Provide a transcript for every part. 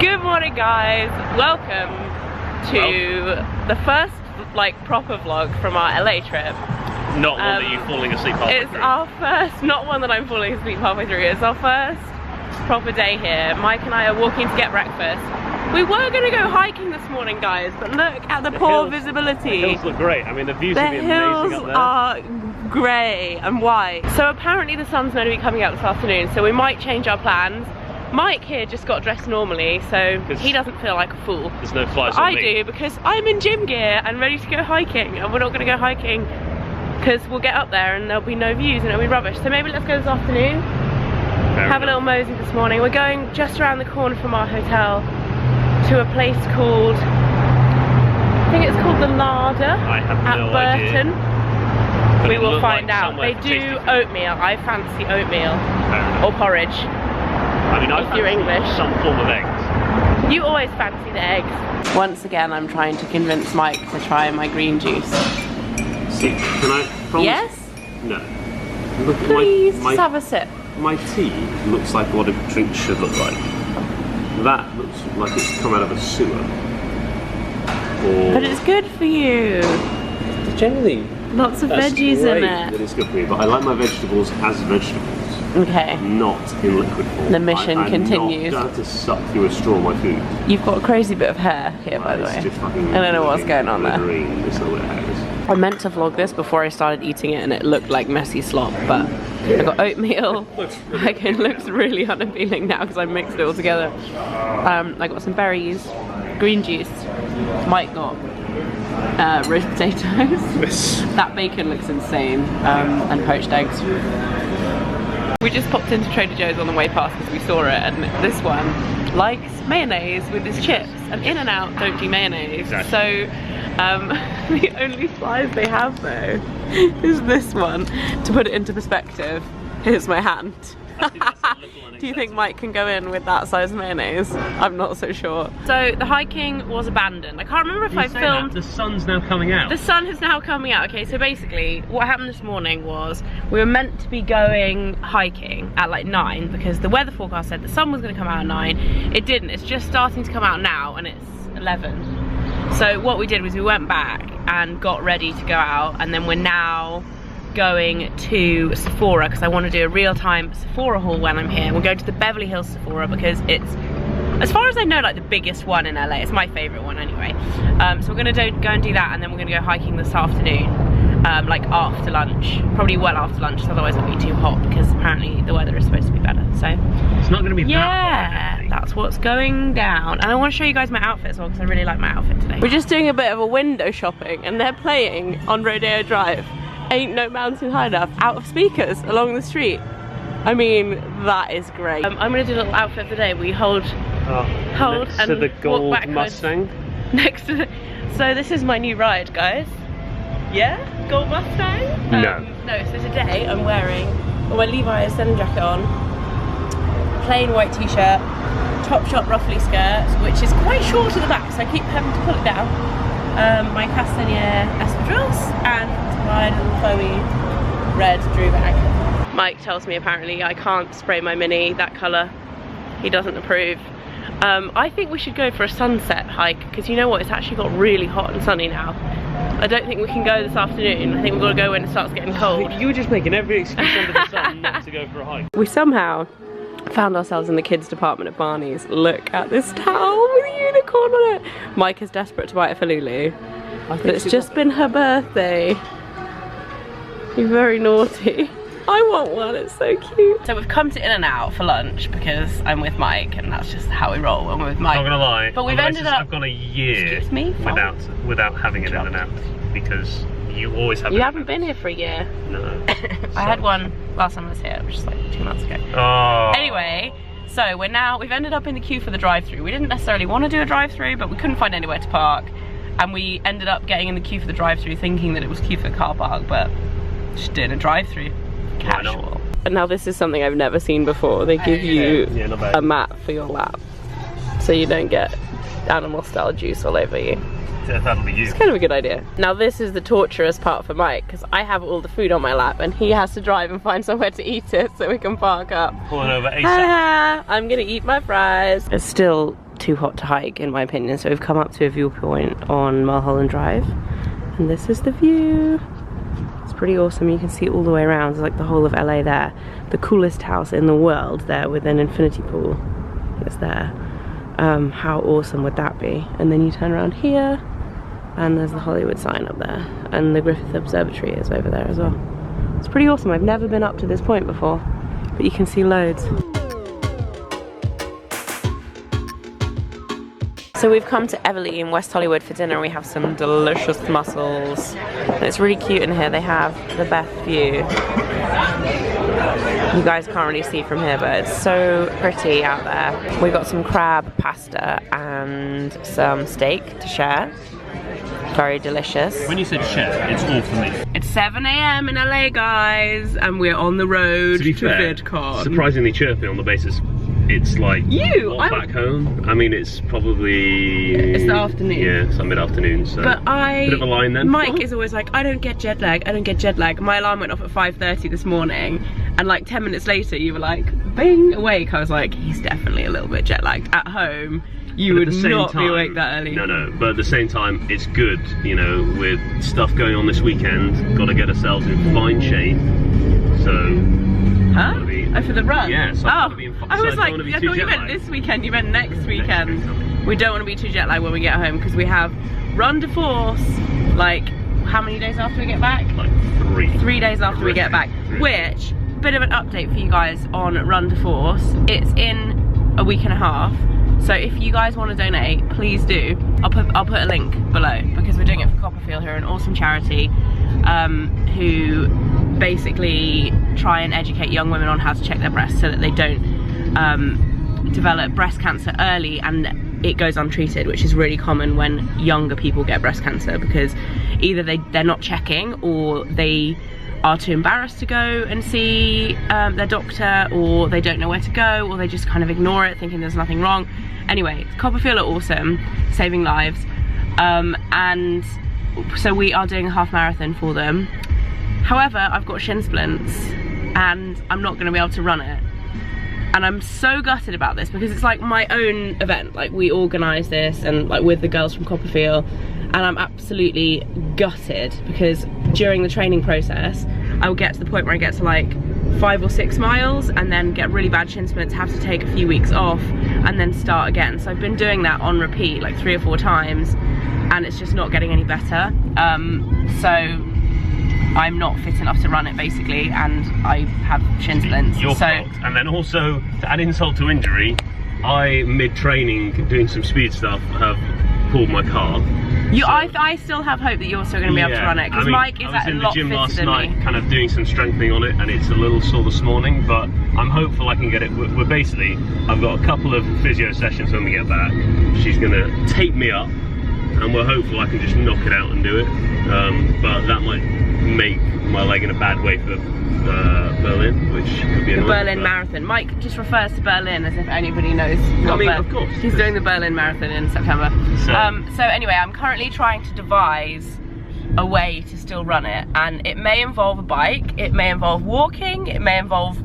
Good morning, guys. Welcome to the first proper vlog from our LA trip. Not one that you're falling asleep halfway through. It's our first, not one that I'm falling asleep halfway through. It's our first proper day here. Mike and I are walking to get breakfast. We were going to go hiking this morning, guys, but look at the poor visibility. The hills look great. I mean, the views would be amazing up there. The hills are grey and white. So apparently the sun's going to be coming out this afternoon, so we might change our plans. Mike here just got dressed normally, so he doesn't feel like a fool. There's no flies on me. I do, because I'm in gym gear and ready to go hiking, and we're not going to go hiking because we'll get up there and there'll be no views and it'll be rubbish. So maybe let's go this afternoon. Have a little mosey this morning. We're going just around the corner from our hotel to a place called, I think it's called the Larder at Burton. We will find out. They do oatmeal. I fancy oatmeal or porridge. I mean, if you're English. Some form of eggs. You always fancy the eggs. Once again, I'm trying to convince Mike to try my green juice. See, can I promise? Yes? No. Look, please, just have a sip. My tea looks like what a drink should look like. That looks like it's come out of a sewer. But it's good for you. Generally, lots of veggies in it. That is good for me, but I like my vegetables as vegetables. Okay. Not in liquid form. The mission continues. I'm not going to suck through a straw my food. You've got a crazy bit of hair here, by the way. I don't know what's going on there. It's not what it is. I meant to vlog this before I started eating it and it looked like messy slop, but I got oatmeal. It looks really unappealing now because I mixed it all together. I got some berries, green juice. Mike got roast potatoes. That bacon looks insane, and poached eggs. We just popped into Trader Joe's on the way past because we saw it, and this one likes mayonnaise with his chips, and In-N-Out don't do mayonnaise. Exactly. So the only fries they have though is this one. To put it into perspective, here's my hand. Do you think Mike can go in with that size mayonnaise? I'm not so sure. So the hiking was abandoned. I can't remember if I filmed. The sun's now coming out. The sun is now coming out. Okay, so basically what happened this morning was we were meant to be going hiking at like 9 because the weather forecast said the sun was going to come out at 9. It didn't. It's just starting to come out now and it's 11. So what we did was we went back and got ready to go out, and then we're now going to Sephora because I want to do a real-time Sephora haul when I'm here. We're going to the Beverly Hills Sephora because it's, as far as I know, like the biggest one in LA. It's my favourite one anyway. So we're going to go and do that, and then we're going to go hiking this afternoon, like after lunch. Probably well after lunch, otherwise it'll be too hot because apparently the weather is supposed to be better. So it's not going to be that hot. Yeah, that's what's going down. And I want to show you guys my outfit as well because I really like my outfit today. We're just doing a bit of a window shopping, and they're playing on Rodeo Drive Ain't No Mountain High Enough out of speakers along the street. I mean, that is great. I'm gonna do a little outfit of the day. We hold next and to the gold walk Mustang. Next to the, so this is my new ride, guys. Yeah, gold Mustang. No. No. So today I'm wearing my Levi's denim jacket on, plain white t-shirt, Topshop ruffly skirt, which is quite short at the back, so I keep having to pull it down. My Castanier espadrilles and my little foamy red Drew bag. Mike tells me apparently I can't spray my Mini that colour. He doesn't approve. I think we should go for a sunset hike because you know what, it's actually got really hot and sunny now. I don't think we can go this afternoon. I think we've got to go when it starts getting cold. You were just making every excuse under the sun not to go for a hike. We somehow found ourselves in the kids department at Barney's. Look at this towel with a unicorn on it. Mike is desperate to buy it for Lulu, but it's just been her birthday. You're very naughty. I want one, it's so cute. So we've come to In-N-Out for lunch because I'm with Mike and that's just how we roll when we're with Mike. I'm not gonna lie, but we've ended up, I've gone a year without having an In-N-Out because you always have. You haven't been here for a year. No. I had one last time I was here, which is like 2 months ago. Oh. Anyway, so we've ended up in the queue for the drive-thru. We didn't necessarily want to do a drive-thru, but we couldn't find anywhere to park. And we ended up getting in the queue for the drive-thru thinking that it was queue for the car park, but just doing a drive-thru. Casual. And now this is something I've never seen before. They give you a mat for your lap so you don't get animal style juice all over you. That'll be you. It's kind of a good idea. Now this is the torturous part for Mike because I have all the food on my lap and he has to drive and find somewhere to eat it so we can park up. Pulling over ASAP. I'm gonna eat my fries. It's still too hot to hike in my opinion. So we've come up to a viewpoint on Mulholland Drive, and this is the view. It's pretty awesome. You can see all the way around. It's like the whole of LA there. The coolest house in the world there with an infinity pool is there. How awesome would that be? And then you turn around here and there's the Hollywood sign up there, and the Griffith Observatory is over there as well. It's pretty awesome. I've never been up to this point before, but you can see loads. So we've come to Everly in West Hollywood for dinner. We have some delicious mussels. And it's really cute in here. They have the best view. You guys can't really see from here, but it's so pretty out there. We got some crab pasta and some steak to share. Very delicious. When you said share, it's all for me. It's 7 AM in LA, guys, and we're on the road to VidCon. Surprisingly chirpy on the basis it's like back home. I mean, it's probably... It's the afternoon. Yeah, it's like mid-afternoon, so... But bit of a line then. Mike is always like, I don't get jet lag, I don't get jet lag. My alarm went off at 5:30 this morning, and like 10 minutes later you were like, bing, awake. I was like, he's definitely a little bit jet lagged. At home, you would not be awake that early. No, but at the same time, it's good, you know, with stuff going on this weekend, got to get ourselves in fine shape, so... Huh? Oh, for the run? Yeah, so I was like, I thought you meant this weekend, you meant next weekend. We don't want to be too jet lagged when we get home, because we have Run de Force, like, how many days after we get back? Like 3. 3 days after we get back, which, bit of an update for you guys on Run de Force. It's in a week and a half, so if you guys want to donate, please do. I'll put a link below, because we're doing it for Copperfield, who are an awesome charity, who basically try and educate young women on how to check their breasts so that they don't develop breast cancer early and it goes untreated, which is really common when younger people get breast cancer, because either they're not checking, or they are too embarrassed to go and see their doctor, or they don't know where to go, or they just kind of ignore it thinking there's nothing wrong. Anyway, Copperfield are awesome, saving lives, and so we are doing a half marathon for them. However, I've got shin splints and I'm not going to be able to run it, and I'm so gutted about this, because it's like my own event. Like, we organised this and like with the girls from Copperfield, and I'm absolutely gutted, because during the training process I will get to the point where I get to like 5 or 6 miles and then get really bad shin splints, have to take a few weeks off and then start again. So I've been doing that on repeat like 3 or 4 times, and it's just not getting any better. So I'm not fit enough to run it, basically, and I have shin splints. Your fault. And then also, to add insult to injury, I, mid-training, doing some speed stuff, have pulled my car. I still have hope that you're still going to be able to run it, because Mike is a lot fitter than me. I was in the gym last night, kind of doing some strengthening on it, and it's a little sore this morning, but I'm hopeful I can get it. We're basically, I've got a couple of physio sessions when we get back. She's going to tape me up, and we're hopeful I can just knock it out and do it. But that might make my leg in a bad way for Berlin, which could be annoying. The Berlin Marathon. Mike just refers to Berlin as if anybody knows. I mean, of course. He's doing the Berlin Marathon in September. So anyway, I'm currently trying to devise a way to still run it, and it may involve a bike, it may involve walking, it may involve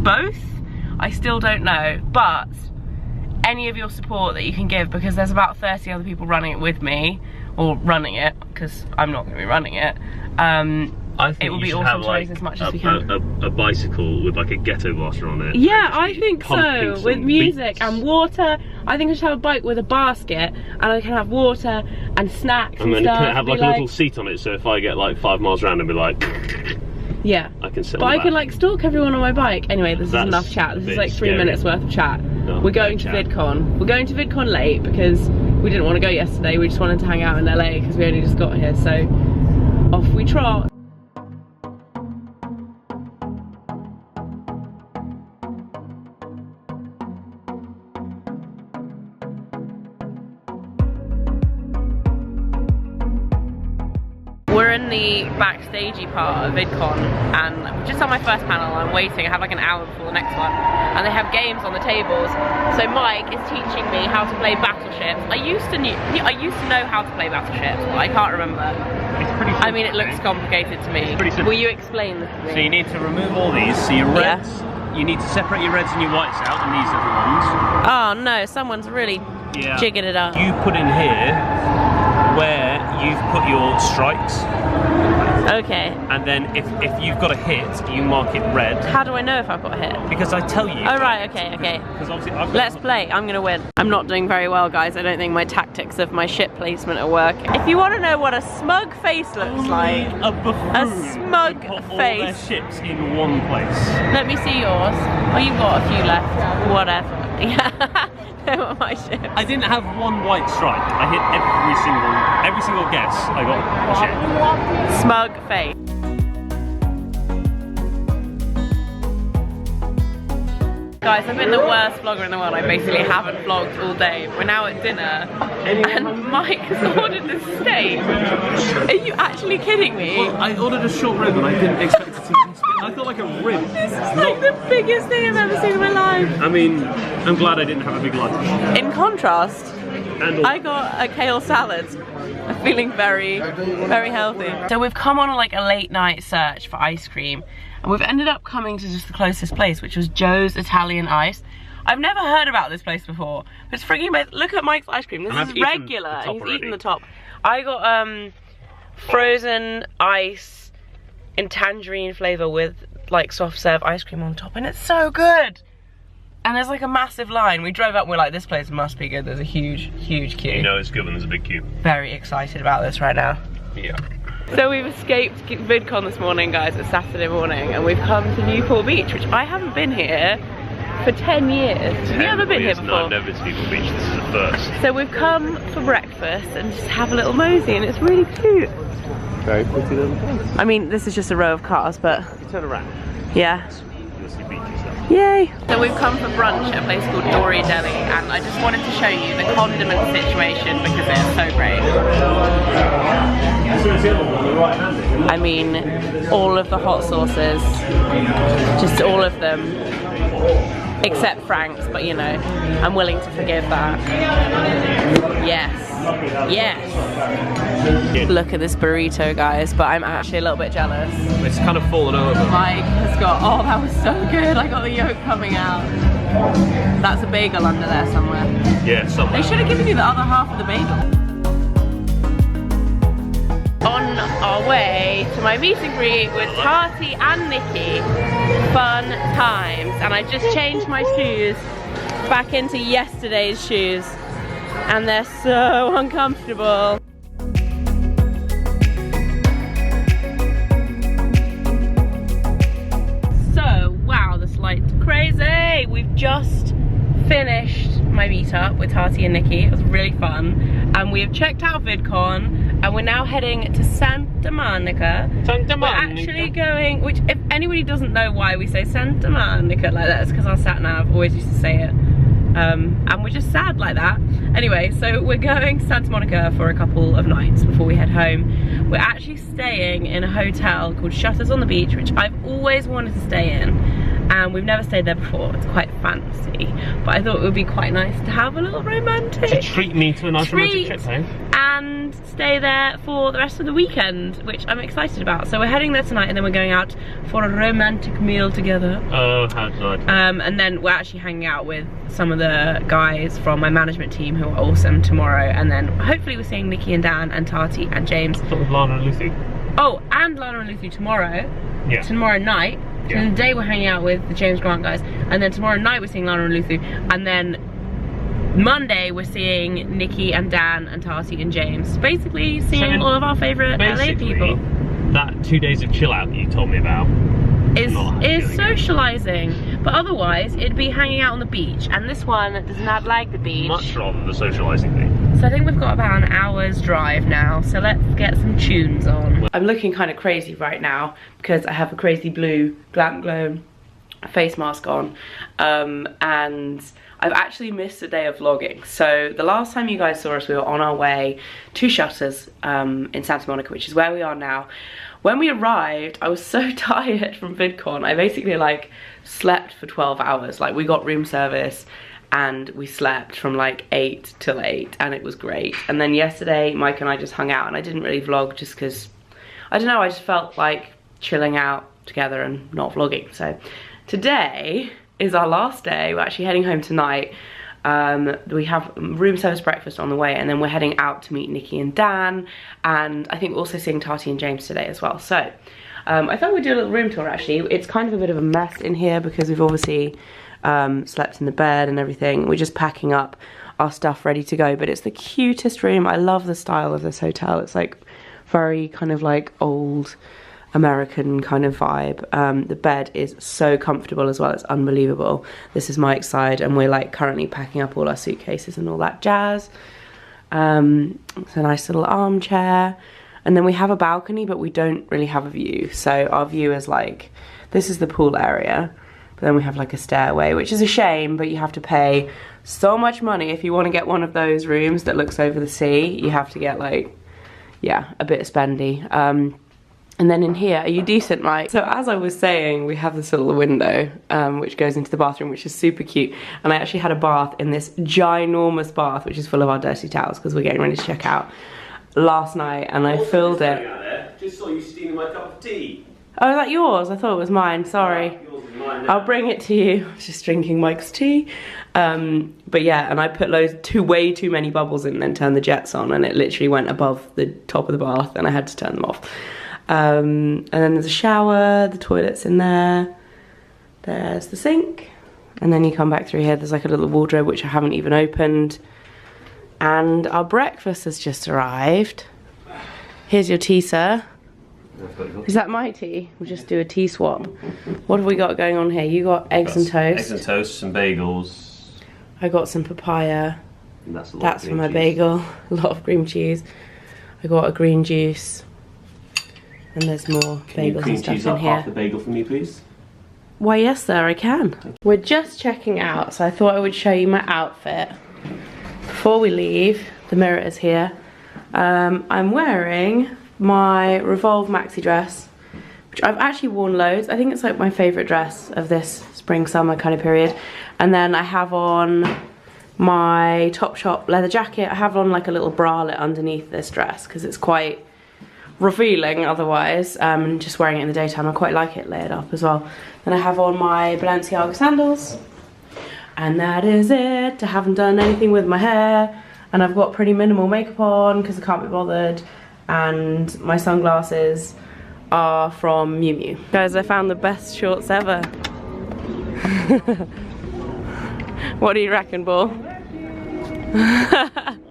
both. I still don't know, but any of your support that you can give, because there's about 30 other people running it with me, or running it, because I'm not going to be running it. I think it will be should awesome have to like raise as much as we can. A bicycle with like a ghetto blaster on it. Yeah, I think so, with music and water. I think I should have a bike with a basket, and I can have water and snacks and then stuff. Can it have like a little seat on it, so if I get like 5 miles around and be like... Yeah, I can sit but on I could like stalk everyone on my bike. Anyway, this is enough chat. This is like 3 minutes worth of chat. No, we're going to VidCon. We're going to VidCon late because we didn't want to go yesterday. We just wanted to hang out in LA because we only just got here. So off we trot. We're in the backstagey part of VidCon, and just on my first panel, I'm waiting. I have like an hour before the next one, and they have games on the tables. So Mike is teaching me how to play battleships. I used to know how to play battleships, but I can't remember. It's pretty simple. I mean, it looks complicated to me. Will you explain this to me? So you need to remove all these. So your reds, you need to separate your reds and your whites out, and these are the ones. Oh no, someone's really jigging it up. You put in here where you've put your strikes. Okay. And then if you've got a hit, you mark it red. How do I know if I've got a hit? Because I tell you. Oh right, okay, okay. Because obviously I've got Let's play, I'm gonna win. I'm not doing very well, guys. I don't think my tactics of my ship placement are working. If you want to know what a smug face looks like, a buffoon. A smug put all face. their ships in one place. Let me see yours. Oh, you've got a few left. Whatever. Yeah. They were my ships. I didn't have one white strike. I hit every single guess. I got a ship. Smug face. Guys, I've been the worst vlogger in the world. I basically haven't vlogged all day. We're now at dinner and Mike has ordered a steak. Are you actually kidding me? Well, I ordered a short rib and I didn't expect it to be. I thought like a rib. This is like the biggest thing I've ever seen in my life. I mean, I'm glad I didn't have a big lunch. In contrast, And I got a kale salad. I'm feeling very, very healthy. So we've come on like a late night search for ice cream. And we've ended up coming to just the closest place, which was Joe's Italian Ice. I've never heard about this place before. But it's freaking amazing. Look at Mike's ice cream. This is regular. He's eaten the top. I got frozen ice in tangerine flavour with like soft serve ice cream on top. And it's so good. And there's like a massive line. We drove up and we're like, this place must be good. There's a huge, huge queue. You know it's good when there's a big queue. Very excited about this right now. Yeah. So we've escaped VidCon this morning, guys. It's Saturday morning, and we've come to Newport Beach, which I haven't been here for 10 years. Have you ever been here before? No, I've never been to Newport Beach. This is the first. So we've come for breakfast and just have a little mosey, and it's really cute. Very pretty little place. I mean, this is just a row of cars, but You turn around. yeah. You'll see beachy stuff. Yay! So we've come for brunch at a place called Dory Deli, and I just wanted to show you the condiment situation because it's so great. I mean, all of the hot sauces, just all of them, except Frank's, but you know, I'm willing to forgive that. Yes, yes. Look at this burrito, guys, but I'm actually a little bit jealous. It's kind of fallen over. Mike has got, oh, that was so good. I got the yolk coming out. That's a bagel under there somewhere. Yeah, somewhere. They should have given you the other half of the bagel. On our way to my meet and greet with Tati and Nikki. Fun times. And I just changed my shoes back into yesterday's shoes. And they're so uncomfortable. So, wow, this light's crazy. We've just finished my meetup with Tati and Nikki. It was really fun. And we have checked out VidCon. And we're now heading to Santa Monica. Santa Monica. We're actually going, which if anybody doesn't know why we say Santa Monica like that, it's because our sat nav always used to say it. And we're just sad like that. Anyway, so we're going to Santa Monica for a couple of nights before we head home. We're actually staying in a hotel called Shutters on the Beach, which I've always wanted to stay in. And we've never stayed there before. It's quite fancy, but I thought it would be quite nice to have a little romantic To treat me to a nice romantic trip, eh? and stay there for the rest of the weekend, which I'm excited about. So we're heading there tonight, and then we're going out for a romantic meal together. Oh, how nice. And then we're actually hanging out with some of the guys from my management team who are awesome tomorrow, and then hopefully we're seeing Nikki and Dan and Tati and James. What with Lana and Lucy? Oh, and Lana and Lucy tomorrow. Yeah. Tomorrow night. Yeah. And today we're hanging out with the James Grant guys, and then tomorrow night we're seeing Lana and Lucy, and then Monday we're seeing Nikki and Dan and Tati and James. Basically seeing all of our favourite LA people. That 2 days of chill out that you told me about Is socialising, but otherwise it'd be hanging out on the beach, and this one does not like the beach. much rather the socialising thing. So I think we've got about an hour's drive now, so let's get some tunes on. I'm looking kind of crazy right now because I have a crazy blue Glam Glow face mask on, and I've actually missed a day of vlogging. So the last time you guys saw us, we were on our way to Shutters in Santa Monica, which is where we are now. When we arrived, I was so tired from VidCon. I basically like slept for 12 hours. Like, we got room service and we slept from like 8 till 8, and it was great. And then yesterday Mike and I just hung out, and I didn't really vlog just because, I don't know, I just felt like chilling out together and not vlogging. So today is our last day. We're actually heading home tonight. We have room service breakfast on the way, and then we're heading out to meet Nikki and Dan, and I think we're also seeing Tati and James today as well. So I thought we'd do a little room tour actually. It's kind of a bit of a mess in here because we've obviously slept in the bed and everything. We're just packing up our stuff ready to go, but it's the cutest room. I love the style of this hotel. It's like very kind of like old American kind of vibe. The bed is so comfortable as well, it's unbelievable. This is Mike's side, and we're like currently packing up all our suitcases and all that jazz. It's a nice little armchair, and then we have a balcony, but we don't really have a view. So our view is like, this is the pool area, but then we have like a stairway, which is a shame, but you have to pay so much money if you want to get one of those rooms that looks over the sea. You have to get like, yeah, a bit spendy. And then in here, are you decent, Mike? So as I was saying, we have this little window which goes into the bathroom, which is super cute. And I actually had a bath in this ginormous bath, which is full of our dirty towels because we're getting ready to check out, last night, and I filled it. Just saw you stealing my cup of tea. Oh, is that yours? I thought it was mine, sorry. Yours is mine now. I'll bring it to you. I was just drinking Mike's tea. But yeah, and I put way too many bubbles in and then turned the jets on, and it literally went above the top of the bath and I had to turn them off. And then there's a shower, the toilet's in there, there's the sink, and then you come back through here, there's like a little wardrobe which I haven't even opened, and our breakfast has just arrived. Here's your tea, sir. Is that my tea? We'll just do a tea swap. What have we got going on here? You got eggs and toast. Eggs and toast, some bagels. I got some papaya. And that's for my bagel. A lot of cream cheese. I got a green juice. And there's more bagels and stuff in here. Half the bagel for me, please? Why, yes, sir, I can. We're just checking out, so I thought I would show you my outfit before we leave. The mirror is here. I'm wearing my Revolve maxi dress, which I've actually worn loads. I think it's like my favourite dress of this spring-summer kind of period. And then I have on my Topshop leather jacket. I have on like a little bralette underneath this dress because it's quite revealing otherwise, and just wearing it in the daytime, I quite like it layered up as well. Then I have on my Balenciaga sandals, and that is it. I haven't done anything with my hair, and I've got pretty minimal makeup on because I can't be bothered, and my sunglasses are from Miu Miu. Guys, I found the best shorts ever. What do you reckon, Bull?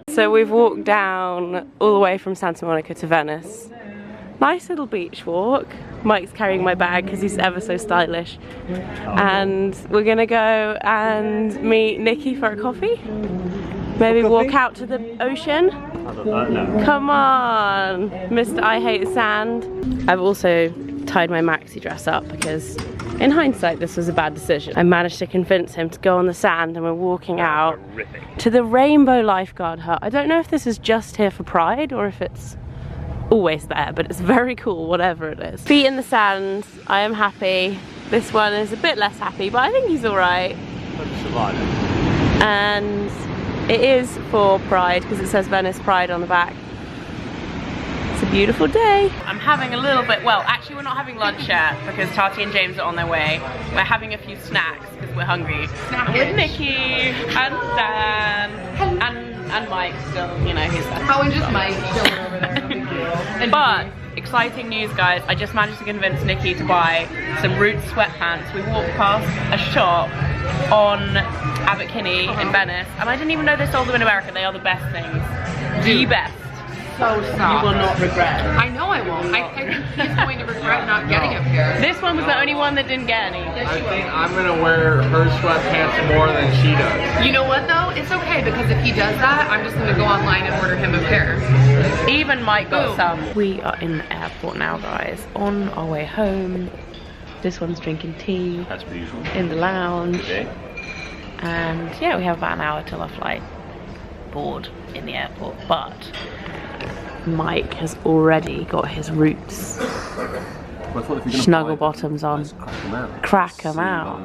So we've walked down all the way from Santa Monica to Venice. Nice little beach walk. Mike's carrying my bag because he's ever so stylish. And we're gonna go and meet Nikki for a coffee. Maybe walk out to the ocean. No. Come on, Mr. I Hate Sand. I've also tied my maxi dress up because in hindsight this was a bad decision. I managed to convince him to go on the sand, and we're walking out to the Rainbow Lifeguard Hut. I don't know if this is just here for Pride or if it's always there, but it's very cool whatever it is. Feet in the sand, I am happy. This one is a bit less happy, but I think he's alright. And it is for Pride because it says Venice Pride on the back. It's a beautiful day. I'm having a little bit, well, actually we're not having lunch yet because Tati and James are on their way. We're having a few snacks because we're hungry. With Nikki and Dan and Mike still, you know, he's there. Oh, and just Mike chilling over there, no big deal. But exciting news, guys. I just managed to convince Nikki to buy some Roots sweatpants. We walked past a shop on Abbot Kinney in Venice, and I didn't even know they sold them in America. They are the best things. The best. So soft. You will not regret. I know I won't. I think he's going to regret not getting a pair. This one was the only one that didn't get any. I think I'm gonna wear her sweatpants more than she does. You know what though? It's okay because if he does that, I'm just gonna go online and order him a pair. Even Mike got some. We are in the airport now, guys. On our way home. This one's drinking tea. That's beautiful. In the lounge. Okay. And yeah, we have about an hour till our flight. Board in the airport, but Mike has already got his Roots snuggle bottoms on. Crack them out.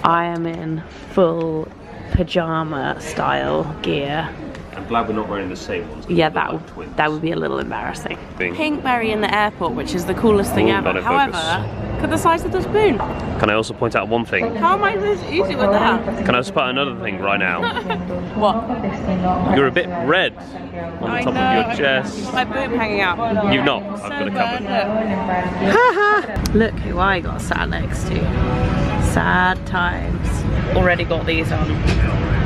I am in full pajama style gear. I'm glad we're not wearing the same ones. Yeah, that would be a little embarrassing. Pinkberry in the airport, which is the coolest thing ever. However, at the size of the spoon. Can I also point out one thing? How am I this easy with that? Can I also point out another thing right now? What? You're a bit red on the top of your chest. My boob hanging out. You've not. I've got a cover. Look who I got sat next to. Sad times. Already got these on.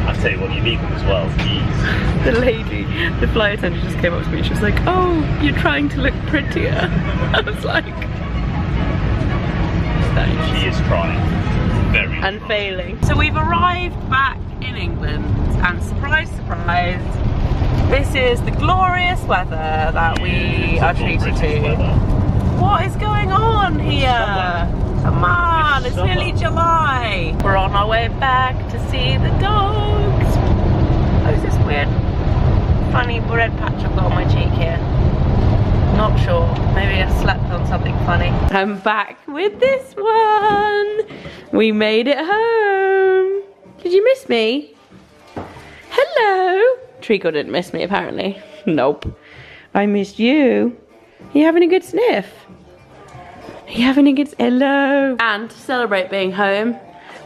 I'll tell you what, you need them as well. Jeez. The lady, the flight attendant just came up to me. She was like, "Oh, you're trying to look prettier." I was like, thanks. She is trying. Very And failing. So we've arrived back in England, and surprise, surprise, this is the glorious weather that we are treated to. What is going on here? Come on, it's nearly July. We're on our way back to see the dogs. Oh, is this weird funny red patch I've got on my cheek here? Not sure. Maybe I slept on something funny. I'm back with this one. We made it home. Did you miss me? Hello. Treacle didn't miss me apparently. Nope. I missed you. You having a good sniff? You having a good hello? And to celebrate being home,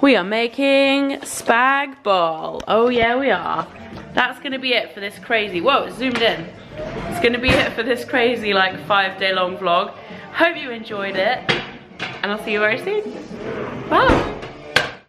we are making spag bol. Oh yeah, we are. That's gonna be it for this crazy. Whoa, it zoomed in. It's gonna be it for this crazy like 5-day long vlog. Hope you enjoyed it, and I'll see you very soon. Bye.